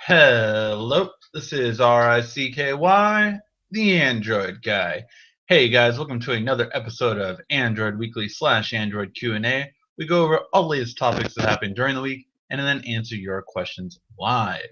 Hello, this is RICKY, the Android guy. Hey guys, welcome to another episode of Android Weekly / Android Q&A. We go over all the latest topics that happen during the week and then answer your questions live.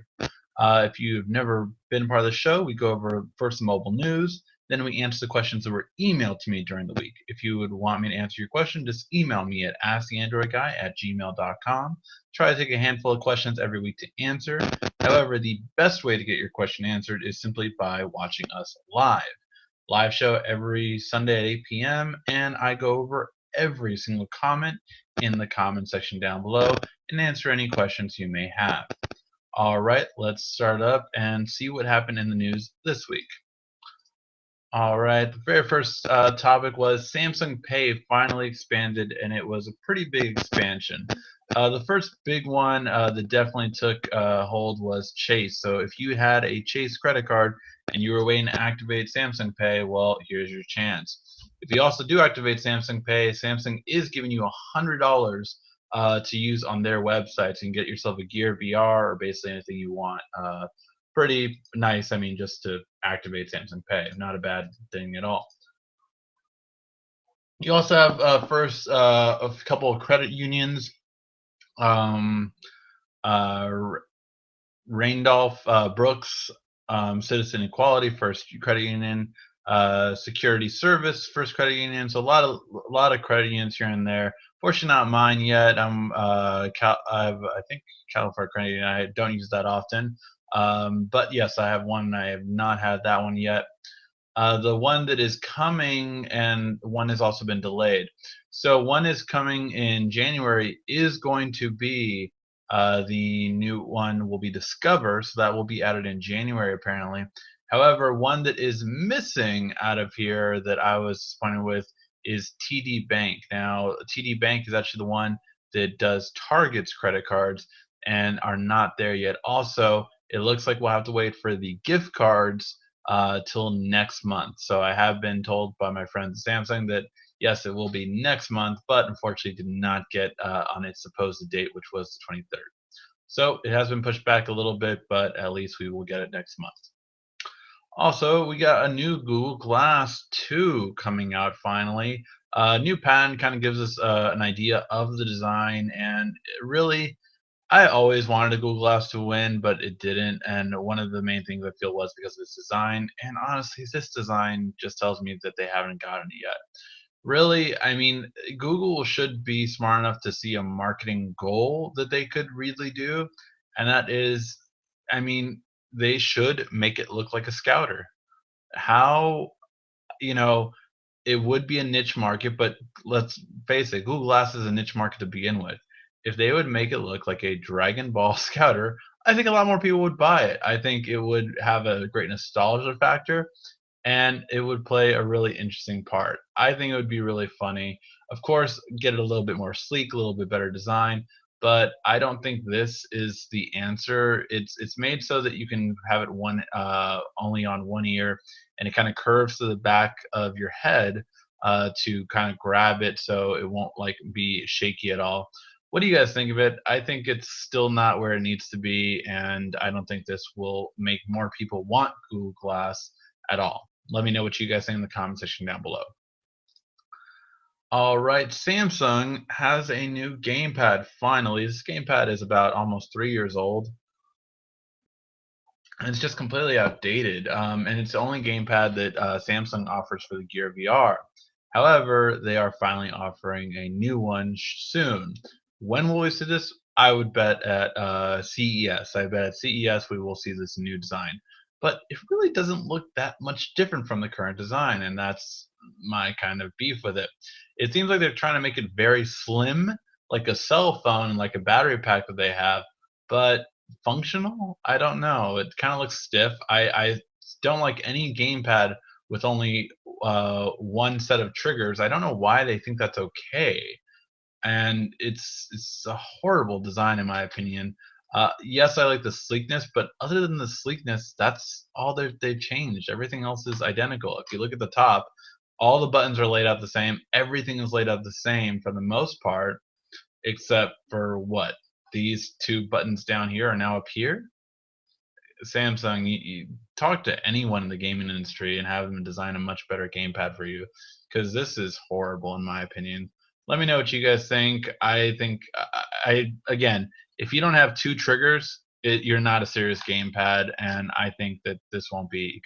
If you've never been part of the show, we go over first the mobile news, then we answer the questions that were emailed to me during the week. If you would want me to answer your question, just email me at asktheandroidguy@gmail.com. Try to take a handful of questions every week to answer. However, the best way to get your question answered is simply by watching us live. Live show every Sunday at 8 p.m. and I go over every single comment in the comment section down below and answer any questions you may have. All right, let's start up and see what happened in the news this week. All right, the very first topic was Samsung Pay finally expanded, and it was a pretty big expansion. The first big one that definitely took hold was Chase. So if you had a Chase credit card and you were waiting to activate Samsung Pay, well, here's your chance. If you also do activate Samsung Pay, Samsung is giving you $100 to use on their website. So you can get yourself a Gear VR or basically anything you want. Pretty nice. I mean, just to activate Samsung Pay, not a bad thing at all. You also have first a couple of credit unions. Um, uh, Randolph Brooks, Citizen Equality, First Credit Union, Security Service, First Credit Union. So a lot of credit unions here and there. Fortunately, not mine yet. I think California Credit Union. I don't use that often. But yes, I have one. I have not had that one yet. The one that is coming and one has also been delayed. So one is coming in January is going to be the new one will be Discover, so that will be added in January apparently. However, one that is missing out of here that I was disappointed with is TD Bank. Now, TD Bank is actually the one that does Target's credit cards and are not there yet. Also, it looks like we'll have to wait for the gift cards till next month. So I have been told by my friends at Samsung that yes, it will be next month, but unfortunately did not get on its supposed date, which was the 23rd. So it has been pushed back a little bit, but at least we will get it next month. Also, we got a new Google Glass 2 coming out finally. New patent kind of gives us an idea of the design, and really, I always wanted a Google Glass to win, but it didn't. And one of the main things I feel was because of its design. And honestly, this design just tells me that they haven't gotten it yet. Really, I mean, Google should be smart enough to see a marketing goal that they could really do. And that is, I mean, they should make it look like a scouter. How, you know, it would be a niche market, but let's face it, Google Glass is a niche market to begin with. If they would make it look like a Dragon Ball Scouter, I think a lot more people would buy it. I think it would have a great nostalgia factor and it would play a really interesting part. I think it would be really funny. Of course, get it a little bit more sleek, a little bit better design, but I don't think this is the answer. It's made so that you can have it one only on one ear, and it kind of curves to the back of your head to kind of grab it, so it won't like be shaky at all. What do you guys think of it? I think it's still not where it needs to be, and I don't think this will make more people want Google Glass at all. Let me know what you guys think in the comment section down below. All right, Samsung has a new gamepad finally. This gamepad is about almost 3 years old, and it's just completely outdated. And it's the only gamepad that Samsung offers for the Gear VR. However, they are finally offering a new one soon. When will we see this? I would bet at CES. I bet at CES we will see this new design. But it really doesn't look that much different from the current design, and that's my kind of beef with it. It seems like they're trying to make it very slim, like a cell phone and like a battery pack that they have, but functional? I don't know. It kind of looks stiff. I don't like any gamepad with only one set of triggers. I don't know why they think that's okay, and it's a horrible design in my opinion. Yes, I like the sleekness, but other than the sleekness, that's all they've changed. Everything else is identical. If you look at the top, all the buttons are laid out the same. Everything is laid out the same for the most part, except for what? These two buttons down here are now up here. Samsung, you talk to anyone in the gaming industry and have them design a much better gamepad for you, because this is horrible in my opinion. Let me know what you guys think. I think again, if you don't have two triggers, you're not a serious gamepad, and I think that this won't be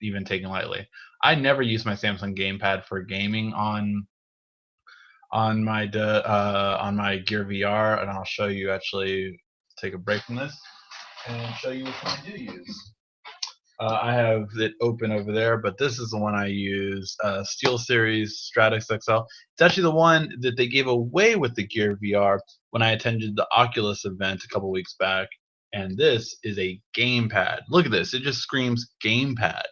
even taken lightly. I never use my Samsung gamepad for gaming on my Gear VR, and I'll show you. Actually, take a break from this and show you which one I do use. I have it open over there, but this is the one I use, SteelSeries Stratus XL. It's actually the one that they gave away with the Gear VR when I attended the Oculus event a couple weeks back. And this is a gamepad. Look at this; it just screams gamepad.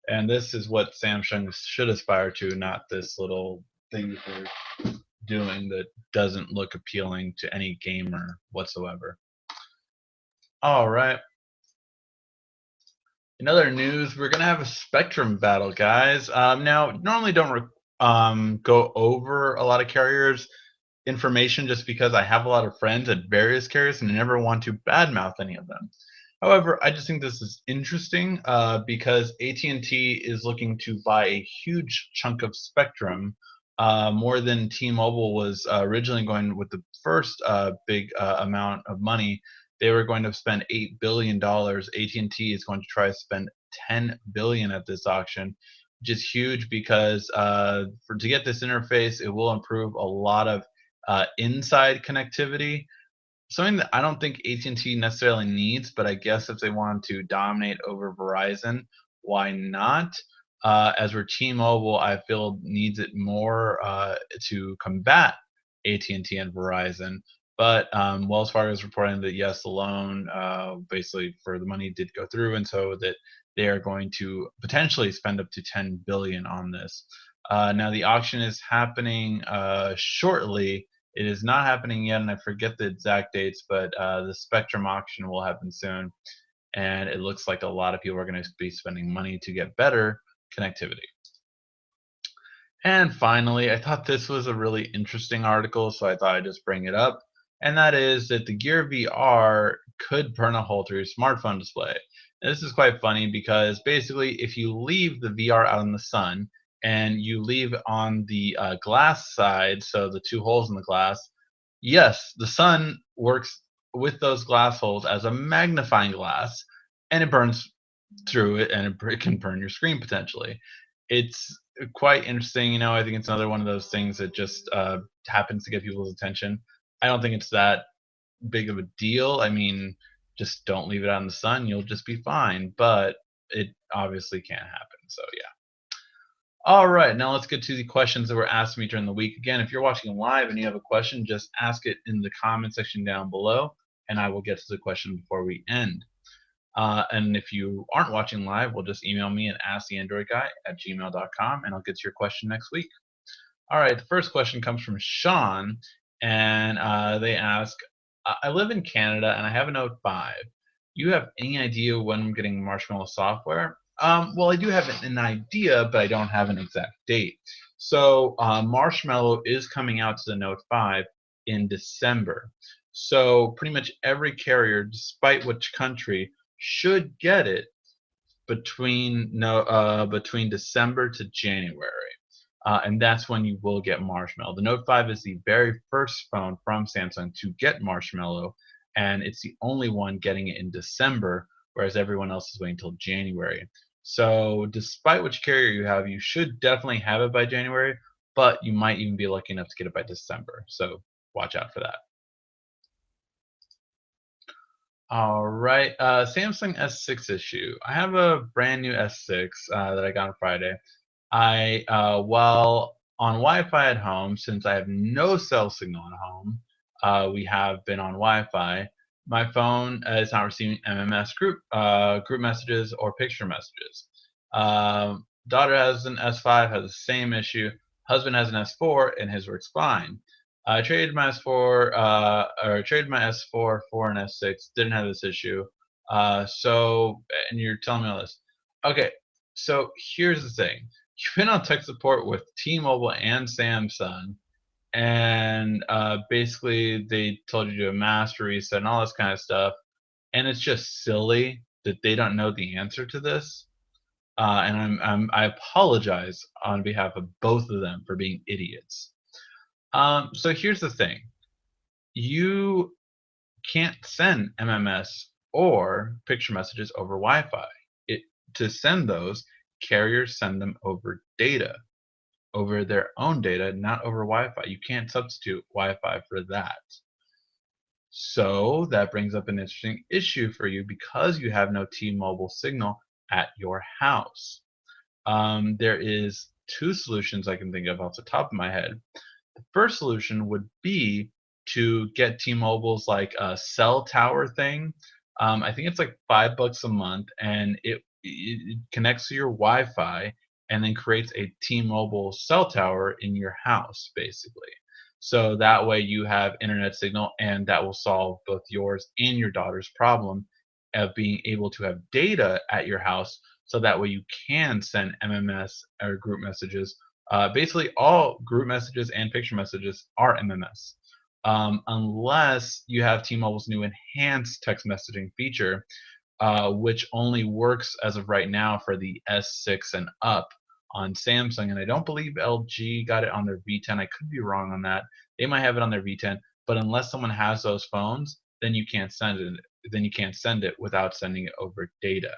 And this is what Samsung should aspire to, not this little thing that they're doing that doesn't look appealing to any gamer whatsoever. All right. In other news, we're gonna have a Spectrum battle, guys. Now, normally don't go over a lot of carriers' information just because I have a lot of friends at various carriers and I never want to badmouth any of them. However, I just think this is interesting because AT&T is looking to buy a huge chunk of spectrum, more than T-Mobile was originally going with the first big amount of money. They were going to spend $8 billion. AT&T is going to try to spend 10 billion at this auction, which is huge because to get this interface, it will improve a lot of inside connectivity, something that I don't think AT&T necessarily needs, but I guess if they want to dominate over Verizon, why not? As for T-Mobile, I feel needs it more to combat AT&T and Verizon. But Wells Fargo is reporting that yes, the loan basically for the money did go through, and so that they are going to potentially spend up to 10 billion on this. Now the auction is happening shortly. It is not happening yet, and I forget the exact dates, but the Spectrum auction will happen soon, and it looks like a lot of people are going to be spending money to get better connectivity. And finally, I thought this was a really interesting article, so I thought I'd just bring it up, and that is that the Gear VR could burn a hole through your smartphone display. And this is quite funny because basically, if you leave the VR out in the sun and you leave on the glass side, so the two holes in the glass, yes, the sun works with those glass holes as a magnifying glass, and it burns through it, and it can burn your screen potentially. It's quite interesting. I think it's another one of those things that just happens to get people's attention. I don't think it's that big of a deal. I mean, just don't leave it out in the sun, you'll just be fine. But it obviously can't happen. So yeah. All right, now let's get to the questions that were asked me during the week. Again, if you're watching live and you have a question, just ask it in the comment section down below, and I will get to the question before we end. And if you aren't watching live, well, just email me at asktheandroidguy@gmail.com, and I'll get to your question next week. All right, the first question comes from Sean, and they ask, I live in Canada and I have a Note 5. You have any idea when I'm getting Marshmallow software? Well, I do have an idea, but I don't have an exact date. So Marshmallow is coming out to the Note 5 in December. So pretty much every carrier, despite which country, should get it between December to January. And that's when you will get Marshmallow. The Note 5 is the very first phone from Samsung to get Marshmallow, and it's the only one getting it in December, whereas everyone else is waiting until January. So despite which carrier you have, you should definitely have it by January, but you might even be lucky enough to get it by December. So watch out for that. All right, Samsung S6 issue. I have a brand new S6 that I got on Friday. While on Wi-Fi at home, since I have no cell signal at home, we have been on Wi-Fi. My phone is not receiving MMS group messages or picture messages. Daughter has an S5, has the same issue. Husband has an S4, and his works fine. I traded my S4, traded my S4 for an S6. Didn't have this issue. And you're telling me all this. Okay, so here's the thing. You've been on tech support with T-Mobile and Samsung, and basically they told you to do a master reset and all this kind of stuff, and it's just silly that they don't know the answer to this, and I apologize on behalf of both of them for being idiots. So here's the thing: you can't send MMS or picture messages over Wi-Fi. It, to send those, carriers send them over data, over their own data, not over Wi-Fi. You can't substitute Wi-Fi for that. So that brings up an interesting issue for you because you have no T-Mobile signal at your house. There is two solutions I can think of off the top of my head. The first solution would be to get T-Mobile's like a cell tower thing. I think it's like $5 a month, and it connects to your Wi-Fi and then creates a T-Mobile cell tower in your house, basically. So that way you have internet signal, and that will solve both yours and your daughter's problem of being able to have data at your house. So that way you can send MMS or group messages. Basically, all group messages and picture messages are MMS, unless you have T-Mobile's new enhanced text messaging feature, which only works as of right now for the S6 and up on Samsung, and I don't believe LG got it on their V10. I could be wrong on that. They might have it on their V10, but unless someone has those phones, then you can't send it. Then you can't send it without sending it over data.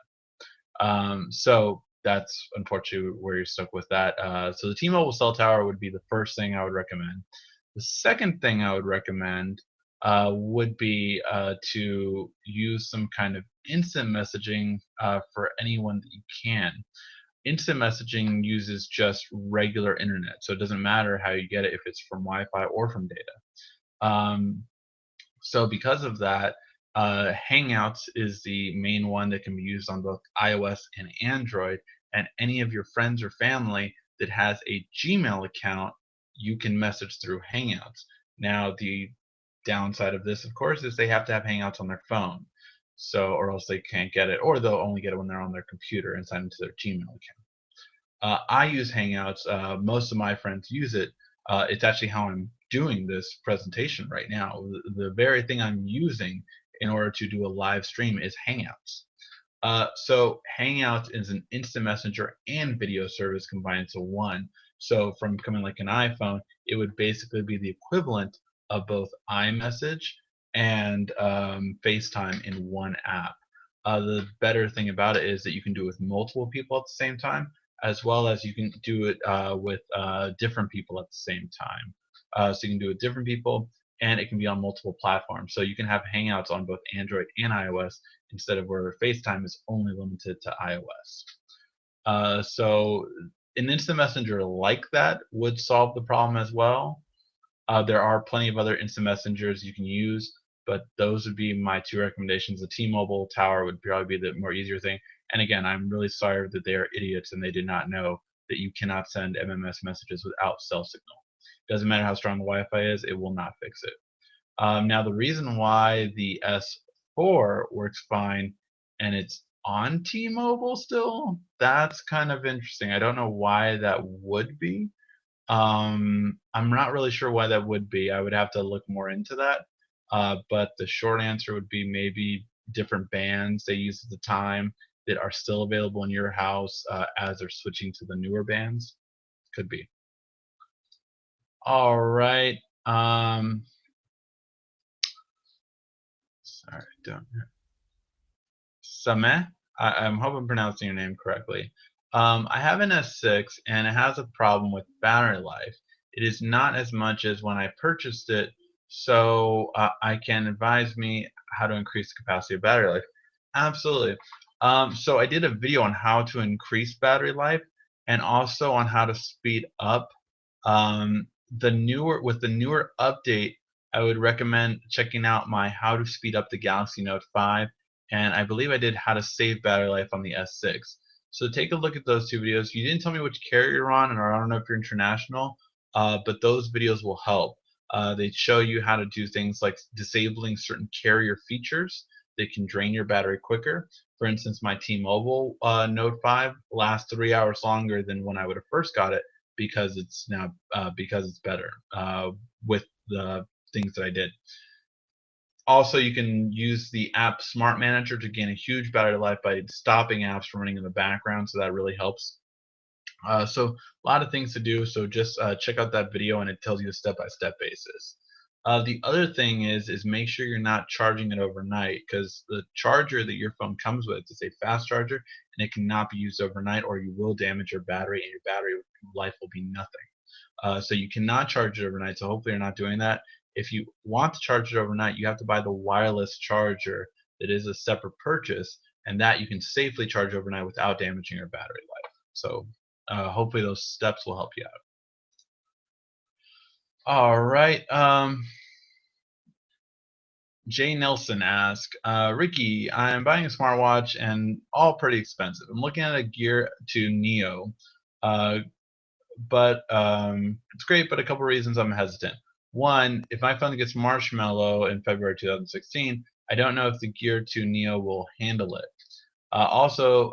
So that's unfortunately where you're stuck with that. So the T-Mobile cell tower would be the first thing I would recommend. The second thing I would recommend would be to use some kind of instant messaging for anyone that you can. Instant messaging uses just regular internet, so it doesn't matter how you get it, if it's from Wi-Fi or from data. So because of that, Hangouts is the main one that can be used on both iOS and Android, and any of your friends or family that has a Gmail account, you can message through Hangouts. Now, the downside of this, of course, is they have to have Hangouts on their phone, so or else they can't get it, or they'll only get it when they're on their computer and sign into their Gmail account. I use Hangouts. Most of my friends use it. It's actually how I'm doing this presentation right now. The very thing I'm using in order to do a live stream is Hangouts. So Hangouts is an instant messenger and video service combined into one. So from becoming like an iPhone, it would basically be the equivalent of both iMessage and FaceTime in one app. The better thing about it is that you can do it with multiple people at the same time, as well as you can do it with different people at the same time. So you can do it with different people, and it can be on multiple platforms. So you can have Hangouts on both Android and iOS instead of where FaceTime is only limited to iOS. So an instant messenger like that would solve the problem as well. There are plenty of other instant messengers you can use, but those would be my two recommendations. The T-Mobile tower would probably be the more easier thing. And again, I'm really sorry that they are idiots and they did not know that you cannot send MMS messages without cell signal. It doesn't matter how strong the Wi-Fi is, it will not fix it. Now, the reason why the S4 works fine and it's on T-Mobile still, that's kind of interesting. I don't know why that would be. I'm not really sure why that would be. I would have to look more into that. But the short answer would be maybe different bands they used at the time that are still available in your house as they're switching to the newer bands. Could be. All right. Sorry, don't. Sameh, I'm hoping I'm pronouncing your name correctly. I have an S6 and it has a problem with battery life. It is not as much as when I purchased it, so I can advise me how to increase the capacity of battery life. Absolutely. So I did a video on how to increase battery life and also on how to speed up. The newer update, I would recommend checking out my how to speed up the Galaxy Note 5, and I believe I did how to save battery life on the S6. So take a look at those two videos. You didn't tell me which carrier you're on, and I don't know if you're international, but those videos will help. They show you how to do things like disabling certain carrier features that can drain your battery quicker. For instance, my T-Mobile Note 5 lasts 3 hours longer than when I would have first got it because it's now because it's better with the things that I did. Also, you can use the app Smart Manager to gain a huge battery life by stopping apps from running in the background, so that really helps. So a lot of things to do. So just check out that video, and it tells you a step-by-step basis. The other thing is make sure you're not charging it overnight, because the charger that your phone comes with is a fast charger, and it cannot be used overnight, or you will damage your battery, and your battery life will be nothing. So you cannot charge it overnight. So hopefully you're not doing that. If you want to charge it overnight, you have to buy the wireless charger that is a separate purchase, and that you can safely charge overnight without damaging your battery life. So hopefully those steps will help you out. All right. Jay Nelson asked, Ricky, I'm buying a smartwatch and all pretty expensive. I'm looking at a Gear 2 Neo, uh, but it's great, but a couple reasons I'm hesitant. One, if my phone gets Marshmallow in February 2016, I don't know if the Gear 2 Neo will handle it. Also,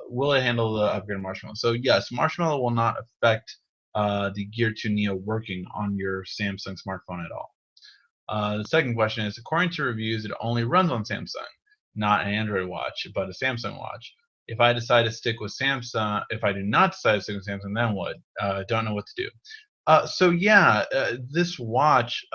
will it handle the upgrade Marshmallow? So yes, Marshmallow will not affect the Gear 2 Neo working on your Samsung smartphone at all. The second question is, according to reviews, it only runs on Samsung, not an Android watch, but a Samsung watch. If I decide to stick with Samsung, if I do not decide to stick with Samsung, then what? Don't know what to do. So yeah, this watch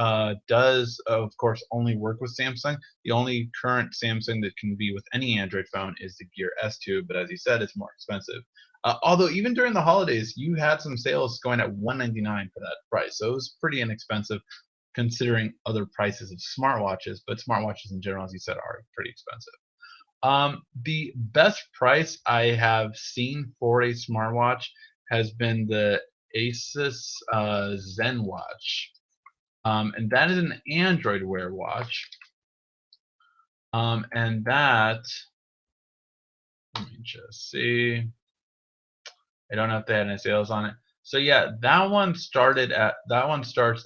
does, of course, only work with Samsung. The only current Samsung that can be with any Android phone is the Gear S2, but as you said, it's more expensive. Although even during the holidays, you had some sales going at $199 for that price, so it was pretty inexpensive considering other prices of smartwatches. But smartwatches in general, as you said, are pretty expensive. The best price I have seen for a smartwatch has been the Asus Zen watch, and that is an Android Wear watch, and that, let me just see, I don't know if they had any sales on it. So yeah, that one starts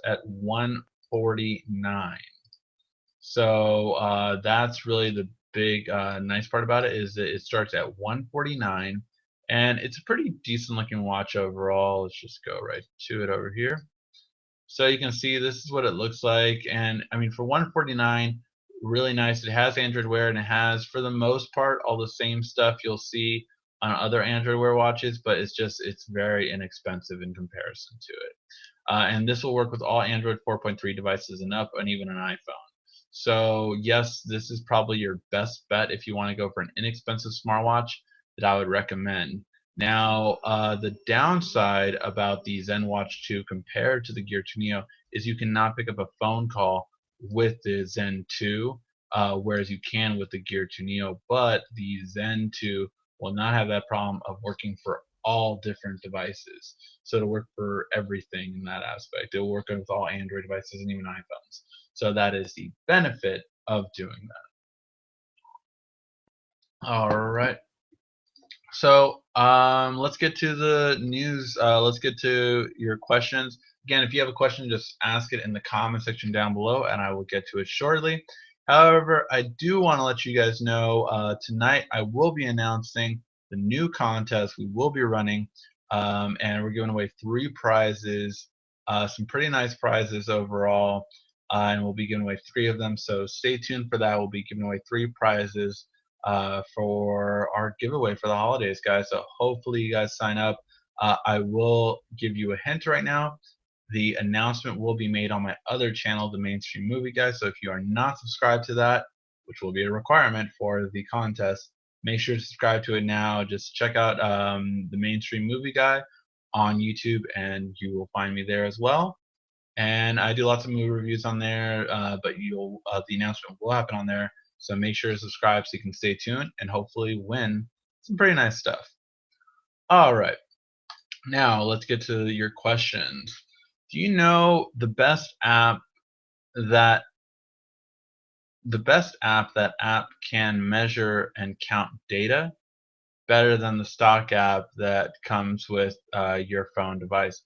at 149. So that's really the big nice part about it, is that it starts at 149, and it's a pretty decent looking watch overall. Let's just go right to it over here. So you can see this is what it looks like, and I mean, for 149, really nice. It has Android Wear, and it has, for the most part, all the same stuff you'll see on other Android Wear watches, but it's very inexpensive in comparison to it. And this will work with all Android 4.3 devices and up, and even an iPhone. So yes, this is probably your best bet if you want to go for an inexpensive smartwatch that I would recommend. Now, the downside about the Zen Watch 2 compared to the Gear 2 Neo is you cannot pick up a phone call with the Zen 2, whereas you can with the Gear 2 Neo. But the Zen 2 will not have that problem of working for all different devices. So it'll work for everything in that aspect. It'll work with all Android devices and even iPhones. So that is the benefit of doing that. All right. So let's get to the news. Let's get to your questions. Again, if you have a question, just ask it in the comment section down below, and I will get to it shortly. However, I do want to let you guys know tonight I will be announcing the new contest we will be running, and we're giving away 3 prizes, some pretty nice prizes overall, and we'll be giving away 3 of them. So stay tuned for that. We'll be giving away 3 prizes for our giveaway for the holidays, guys. So hopefully you guys sign up. I will give you a hint right now. The announcement will be made on my other channel, the Mainstream Movie Guy. So if you are not subscribed to that, which will be a requirement for the contest, make sure to subscribe to it now. Just check out the Mainstream Movie Guy on YouTube, and you will find me there as well. And I do lots of movie reviews on there, but the announcement will happen on there. So make sure to subscribe so you can stay tuned and hopefully win some pretty nice stuff. All right, now let's get to your questions. Do you know the best app that app can measure and count data better than the stock app that comes with your phone device?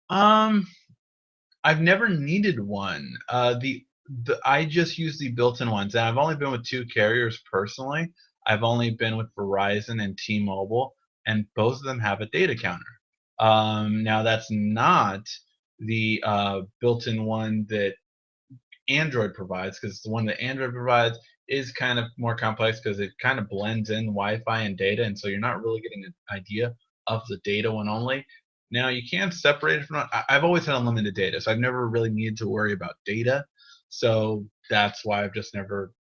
I've never needed one. I just use the built-in ones, and I've only been with 2 carriers personally. I've only been with Verizon and T-Mobile, and both of them have a data counter. Now that's not the built-in one that Android provides, because the one that Android provides is kind of more complex because it kind of blends in Wi-Fi and data, and so you're not really getting an idea of the data one only. Now you can separate it from. I've always had unlimited data, so I've never really needed to worry about data. So that's why I've just never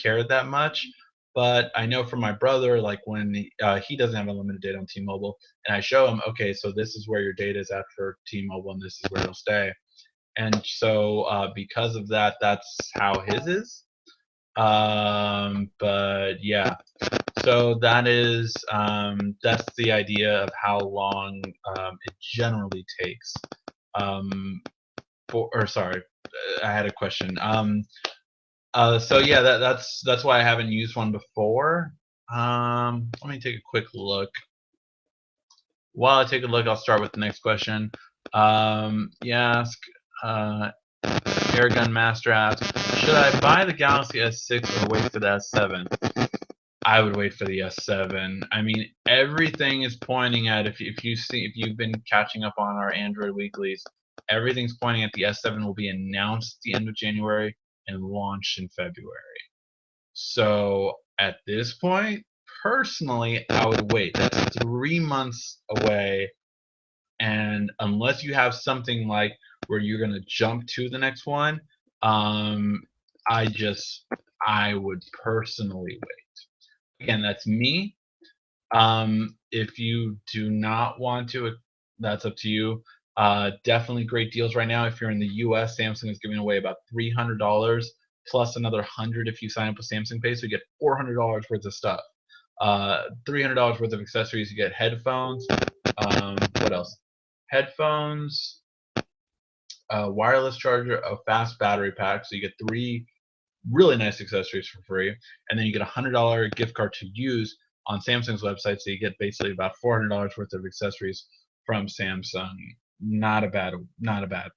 cared that much. But I know from my brother, like when he doesn't have unlimited data on T-Mobile, and I show him, okay, so this is where your data is at for T-Mobile, and this is where it'll stay. And so because of that, that's how his is. But yeah, so that is that's the idea of how long it generally takes. Sorry, I had a question. So yeah, that's why I haven't used one before. Let me take a quick look. While I take a look, I'll start with the next question. Ask Airgun Master asks, should I buy the Galaxy S6 or wait for the S7? I would wait for the S7. I mean, everything is pointing at if you've been catching up on our Android weeklies, everything's pointing at the S7 will be announced at the end of January and launched in February. So at this point, personally, I would wait. That's 3 months away, and unless you have something like where you're gonna jump to the next one, I would personally wait. Again, that's me. If you do not want to, that's up to you. Definitely great deals right now. If you're in the U.S., Samsung is giving away about $300 plus another 100 if you sign up with Samsung Pay, so you get $400 worth of stuff. $300 worth of accessories. You get headphones. What else? Headphones, wireless charger, a fast battery pack. So you get 3 really nice accessories for free, and then you get a $100 gift card to use on Samsung's website. So you get basically about $400 worth of accessories from Samsung. Not a bad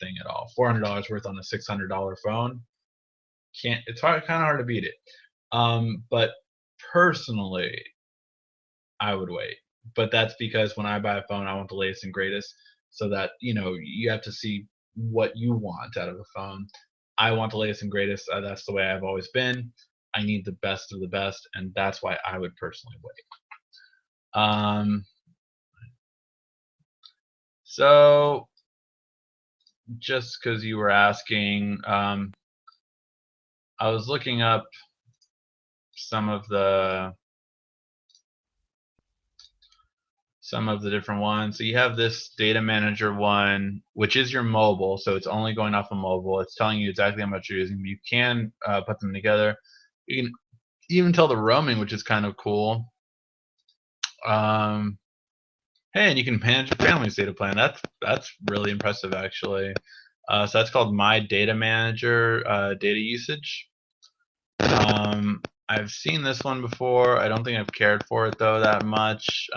thing at all. $400 worth on a $600 phone. It's kind of hard to beat it. But personally, I would wait. But that's because when I buy a phone, I want the latest and greatest, so that you have to see what you want out of a phone. I want the latest and greatest. That's the way I've always been. I need the best of the best, and that's why I would personally wait. So just because you were asking, I was looking up some of the different ones. So you have this data manager one, which is your mobile, so it's only going off of mobile. It's telling you exactly how much you're using. You can put them together. You can even tell the roaming, which is kind of cool. Hey, and you can manage your family's data plan. That's really impressive, actually. So that's called My Data Manager data usage. I've seen this one before. I don't think I've cared for it though that much.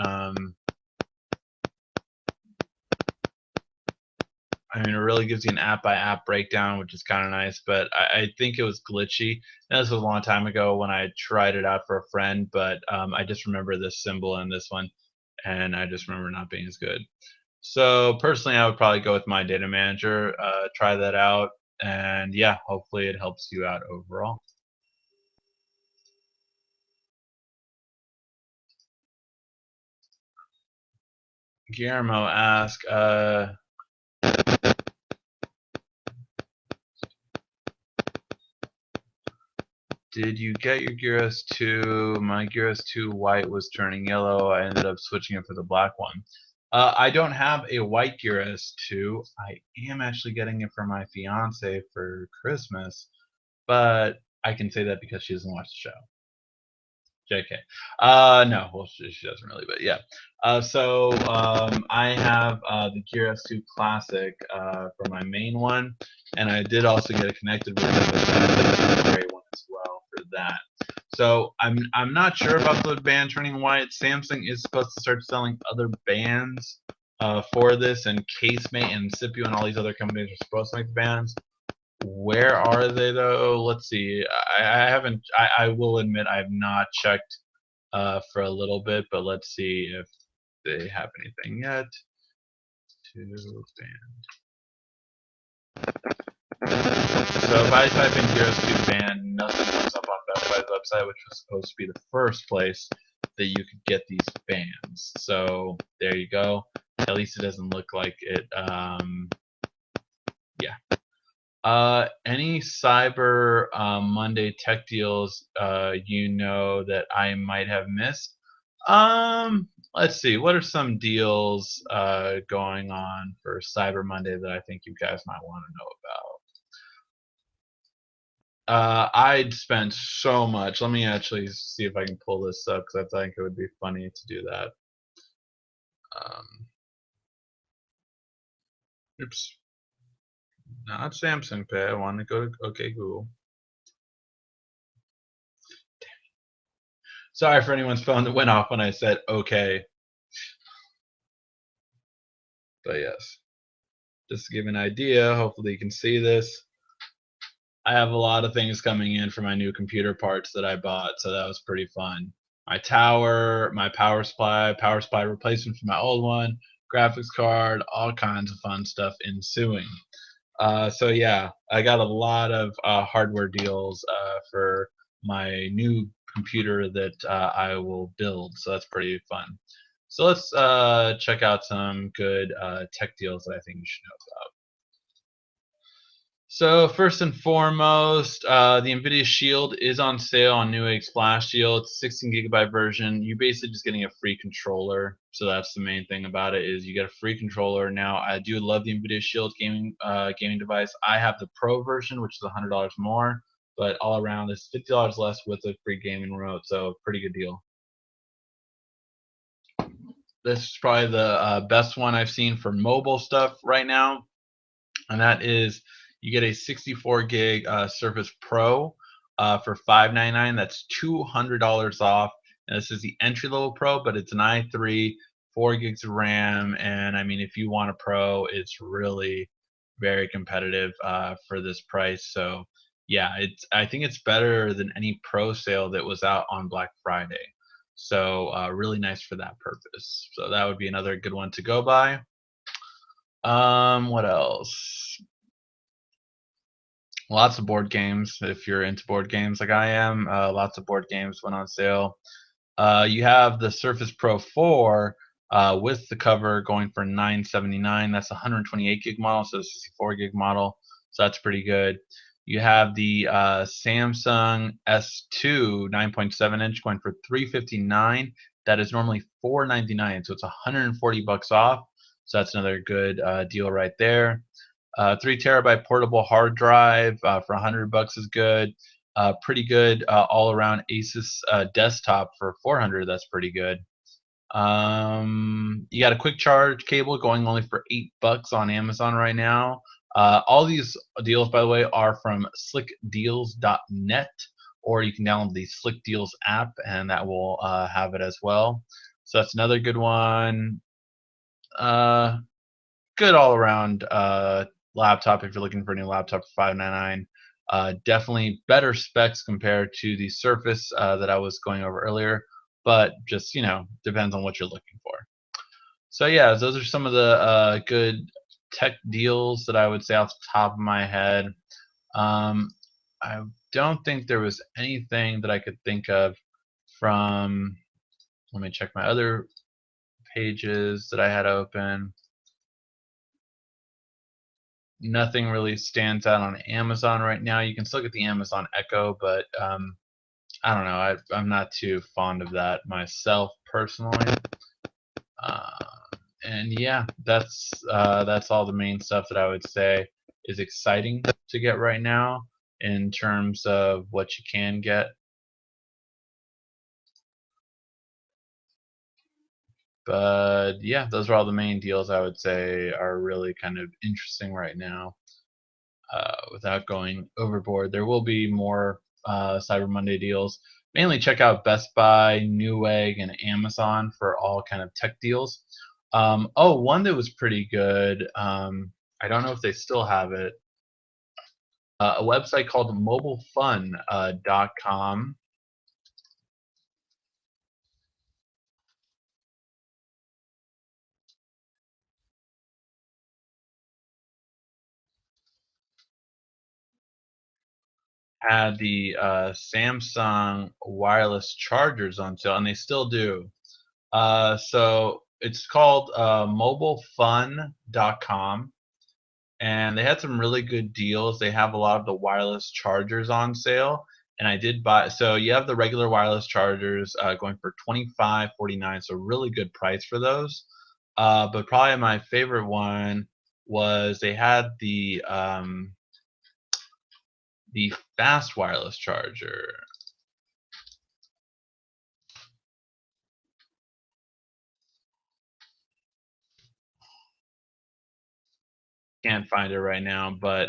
I mean, it really gives you an app-by-app breakdown, which is kind of nice, but I think it was glitchy. And this was a long time ago when I tried it out for a friend, but I just remember this symbol in this one, and I just remember not being as good. So personally, I would probably go with My Data Manager, try that out, and yeah, hopefully it helps you out overall. Guillermo asks, did you get your Gear S2? My Gear S2 white was turning yellow. I ended up switching it for the black one. I don't have a white Gear S2. I am actually getting it for my fiance for Christmas, but I can say that because she doesn't watch the show. JK. No, well, she doesn't really, but yeah. So I have the Gear S2 Classic for my main one, and I did also get it connected with the gray one as well for that. So I'm not sure about the band turning white. Samsung is supposed to start selling other bands for this, and Casemate and Scipio and all these other companies are supposed to make the bands. Where are they though? Let's see. I haven't. I will admit I have not checked for a little bit, but let's see if they have anything yet. To band. So if I type in Heroes 2 band, nothing comes up on Best Buy's website, which was supposed to be the first place that you could get these bands. So there you go. At least it doesn't look like it. Yeah. Any Cyber Monday tech deals that I might have missed? Let's see. What are some deals going on for Cyber Monday that I think you guys might want to know about? I'd spent so much. Let me actually see if I can pull this up because I think it would be funny to do that. Um, oops, not Samsung Pay. I want to go to OK Google. Sorry for anyone's phone that went off when I said OK. But yes, just to give an idea, hopefully you can see this. I have a lot of things coming in for my new computer parts that I bought, so that was pretty fun. My tower, my power supply replacement for my old one, graphics card, all kinds of fun stuff ensuing. So yeah, I got a lot of hardware deals for my new computer that I will build. So that's pretty fun. So let's check out some good tech deals that I think you should know about. So first and foremost, the NVIDIA Shield is on sale on Newegg Splash Deal. It's a 16 GB version. You're basically just getting a free controller. So that's the main thing about it is you get a free controller. Now I do love the NVIDIA Shield gaming device. I have the Pro version, which is $100 more, but all around it's $50 less with a free gaming remote. So pretty good deal. This is probably the best one I've seen for mobile stuff right now, and that is you get a 64 gig Surface Pro for $599. That's $200 off. And this is the entry level Pro, but it's an i3, 4 gigs of RAM, and I mean, if you want a Pro, it's really very competitive for this price. So yeah, I think it's better than any Pro sale that was out on Black Friday. So really nice for that purpose. So that would be another good one to go by. What else? Lots of board games if you're into board games like I am. Lots of board games went on sale. You have the Surface Pro 4 with the cover going for $979. That's a 128 gig model, so it's a 64 gig model, so that's pretty good. You have the Samsung S2 9.7 inch going for $359. That is normally $499, so it's 140 bucks off. So that's another good deal right there. 3 terabyte portable hard drive for 100 bucks is good. Pretty good all around Asus desktop for 400. That's pretty good. You got a quick charge cable going only for $8 on Amazon right now. All these deals, by the way, are from slickdeals.net, or you can download the Slick Deals app, and that will have it as well. So that's another good one. Good all around laptop if you're looking for a new laptop for $599. Definitely better specs compared to the Surface that I was going over earlier, but just depends on what you're looking for. So yeah, those are some of the good tech deals that I would say off the top of my head. I don't think there was anything that I could think of from. Let me check my other pages that I had open. Nothing really stands out on Amazon right now. You can still get the Amazon Echo, but I don't know. I'm not too fond of that myself personally. Uh, and yeah, that's all the main stuff that I would say is exciting to get right now in terms of what you can get. But yeah, those are all the main deals I would say are really kind of interesting right now. Without going overboard, there will be more Cyber Monday deals. Mainly check out Best Buy, Newegg, and Amazon for all kind of tech deals. Oh, one that was pretty good. I don't know if they still have it. A website called mobilefun.com. had the Samsung wireless chargers on sale, and they still do. So it's called mobilefun.com, and they had some really good deals. They have a lot of the wireless chargers on sale, and I did buy. So you have the regular wireless chargers going for $25.49, so really good price for those. But probably my favorite one was they had the fast wireless charger. Can't find it right now, but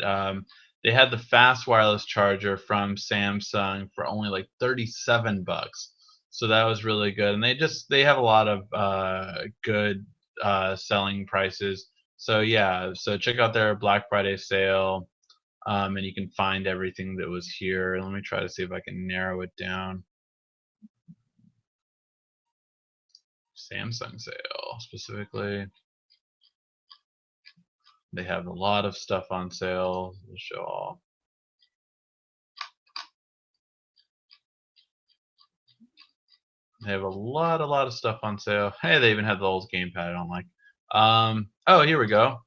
they had the fast wireless charger from Samsung for only like 37 bucks. So that was really good, and they have a lot of good selling prices. So yeah, so check out their Black Friday sale, and you can find everything that was here. Let me try to see if I can narrow it down. Samsung sale specifically. They have a lot of stuff on sale. We'll show all. They have a lot of stuff on sale. Hey, they even have the old gamepad I don't like. Oh, here we go.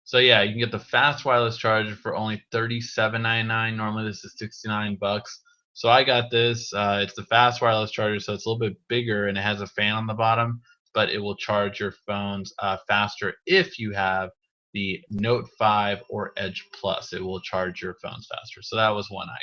So yeah, you can get the fast wireless charger for only $37.99. Normally this is 69 bucks. So I got this. It's the fast wireless charger, so it's a little bit bigger and it has a fan on the bottom, but it will charge your phones faster if you have the Note 5 or Edge Plus. It will charge your phones faster. So that was one I got.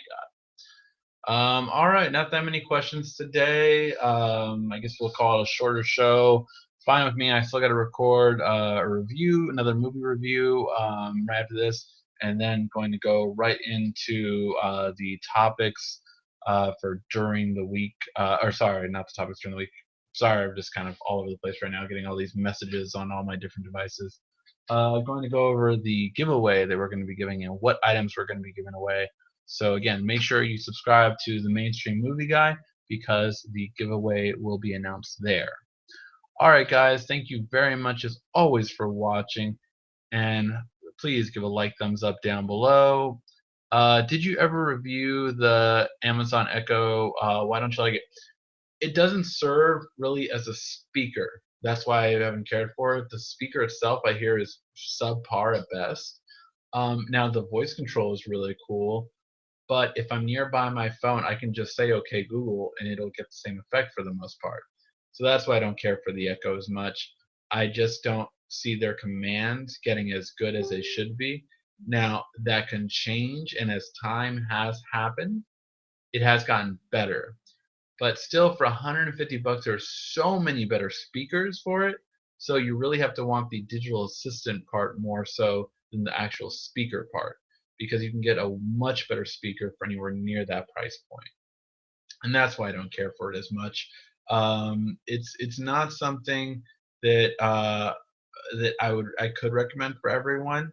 All right, not that many questions today. I guess we'll call it a shorter show. Fine with me. I still got to record a review, another movie review right after this, and then going to go right into the topics for during the week. Or sorry, not the topics during the week. Sorry, I'm just kind of all over the place right now, getting all these messages on all my different devices. Going to go over the giveaway that we're going to be giving and what items we're going to be giving away. So again, make sure you subscribe to the Mainstream Movie Guy because the giveaway will be announced there. Alright guys, thank you very much as always for watching, and please give a like, thumbs up down below. Did you ever review the Amazon Echo? Why don't you like it? It doesn't serve really as a speaker. That's why I haven't cared for it. The speaker itself I hear is subpar at best. Now the voice control is really cool. But if I'm nearby my phone, I can just say, okay, Google, and it'll get the same effect for the most part. So that's why I don't care for the Echo as much. I just don't see their commands getting as good as they should be. Now, that can change, and as time has happened, it has gotten better. But still, for 150 bucks, there are so many better speakers for it. So you really have to want the digital assistant part more so than the actual speaker part, because you can get a much better speaker for anywhere near that price point. And that's why I don't care for it as much. It's not something that that I could recommend for everyone,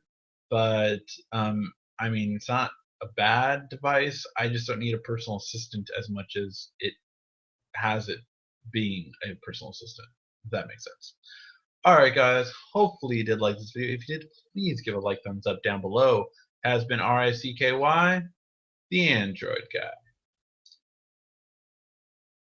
but I mean it's not a bad device. I just don't need a personal assistant as much as it has it being a personal assistant. If that makes sense. Alright guys, hopefully you did like this video. If you did, please give a like, thumbs up down below. Has been RICKY, the Android Guy.